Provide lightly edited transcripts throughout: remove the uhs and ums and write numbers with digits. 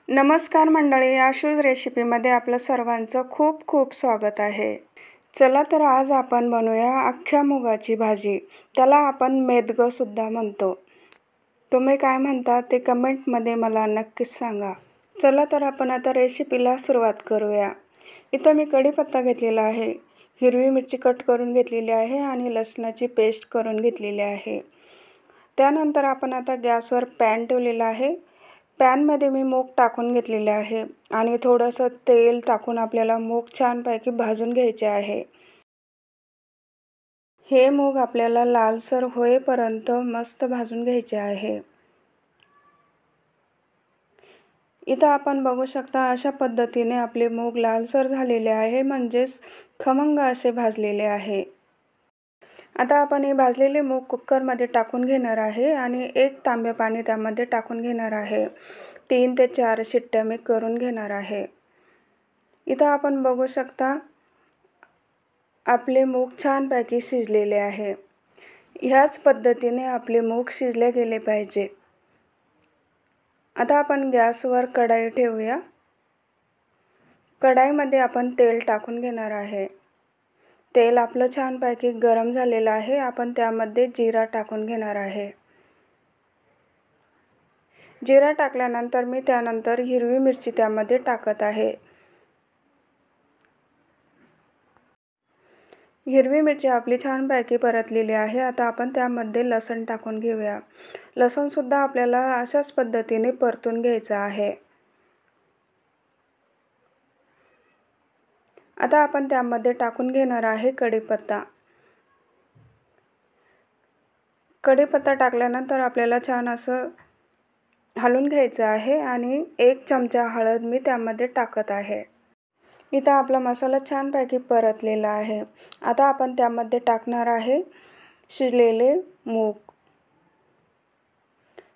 नमस्कार मंडळी, आशूज रेसिपीमध्ये आपलं सर्वांचं खूप खूप स्वागत आहे। चला तर आज आपण बनवूया अख्ख्या मुगाची भाजी। त्याला आपण मेदगं सुद्धा म्हणतो। तुम्ही काय म्हणता ते कमेंटमध्ये मला नक्कीच सांगा। चला तर आपण आता रेसिपीला सुरुवात करूया। इथं मी कढीपत्ता घेतलेला आहे, हिरवी मिरची कट करून घेतलेली आहे आणि लसणाची पेस्ट करून घेतलेली आहे। त्यानंतर आपण आता गॅसवर पॅन ठेवलेला आहे। पॅनमध्ये मी मूग टाकून घेतलेले आहे आणि थोडंसं तेल टाकून आपल्याला मूग छानपैकी भाजून घ्यायचे आहे। हे मूग आपल्याला लालसर होईपर्यंत मस्त भाजून घ्यायचे आहे। इथं आपण बघू शकता अशा पद्धतीने आपले मूग लालसर झालेले आहे, म्हणजेच खमंग असे भाजलेले आहे। आता आपण हे भाजलेले मूग कुकरमध्ये टाकून घेणार आहे आणि 1 तांबे पाणी त्यामध्ये टाकून घेणार आहे। 3 ते 4 शिट्ट्या मी करून घेणार आहे। इथं आपण बघू शकता आपले मूग छानपैकी शिजलेले आहे। ह्याच पद्धतीने आपले मूग शिजले गेले पाहिजे। आता आपण गॅसवर कढई ठेवूया। कढईमध्ये आपण तेल टाकून घेणार आहे। तेल आपलं छानपैकी गरम झालेलं आहे। आपण त्यामध्ये जिरा टाकून घेणार आहे। जिरा टाकल्यानंतर मी त्यानंतर हिरवी मिरची त्यामध्ये टाकत आहे। हिरवी मिरची आपली छानपैकी परतलेली आहे। आता आपण त्यामध्ये लसूण टाकून घेऊया। लसूण सुद्धा आपल्याला अशाच पद्धतीने परतून घ्यायचा आहे। आता आपण त्यामध्ये टाकून घेणार आहे कढीपत्ता। कढीपत्ता टाकल्यानंतर आपल्याला छान असं हलवून घ्यायचं आहे आणि 1 चमचा हळद मी त्यामध्ये टाकत आहे। इथं आपला मसाला छानपैकी परतलेला आहे। आता आपण त्यामध्ये टाकणार आहे शिजलेले मूग।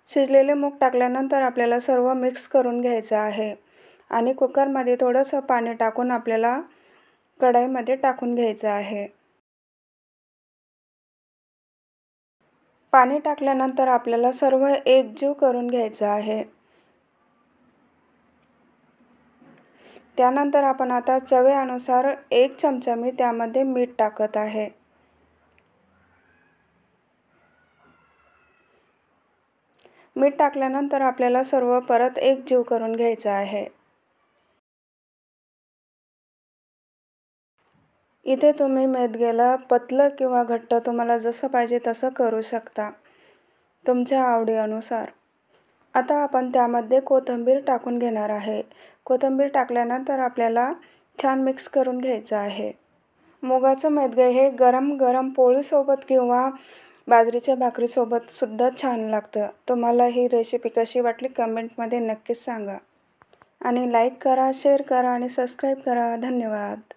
शिजलेले मूग टाकल्यानंतर आपल्याला सर्व मिक्स करून घ्यायचं आहे आणि कुकरमध्ये थोडंसं पाणी टाकून आपल्याला कढईमध्ये टाकून घ्यायचं आहे। पाणी टाकल्यानंतर आपल्याला सर्व एकजीव करून घ्यायचं आहे। त्यानंतर आपण आता चवीनुसार 1 चमचा मी त्यामध्ये मीठ टाकत आहे। मीठ टाकल्यानंतर आपल्याला सर्व परत एकजीव करून घ्यायचं आहे। इथे तुम्ही मेदगेला पतलं किंवा घट्ट तुम्हाला जसं पाहिजे तसं करू शकता, तुमच्या आवडीनुसार। आता आपण त्यामध्ये कोथिंबीर टाकून घेणार आहे। कोथिंबीर टाकल्यानंतर आपल्याला छान मिक्स करून घ्यायचं आहे। मुगाचं मेदगं हे गरम गरम पोळीसोबत किंवा बाजरीच्या भाकरीसोबत सुद्धा छान लागतं। तुम्हाला ही रेसिपी कशी वाटली कमेंटमध्ये नक्कीच सांगा आणि लाईक करा, शेअर करा आणि सबस्क्राईब करा। धन्यवाद।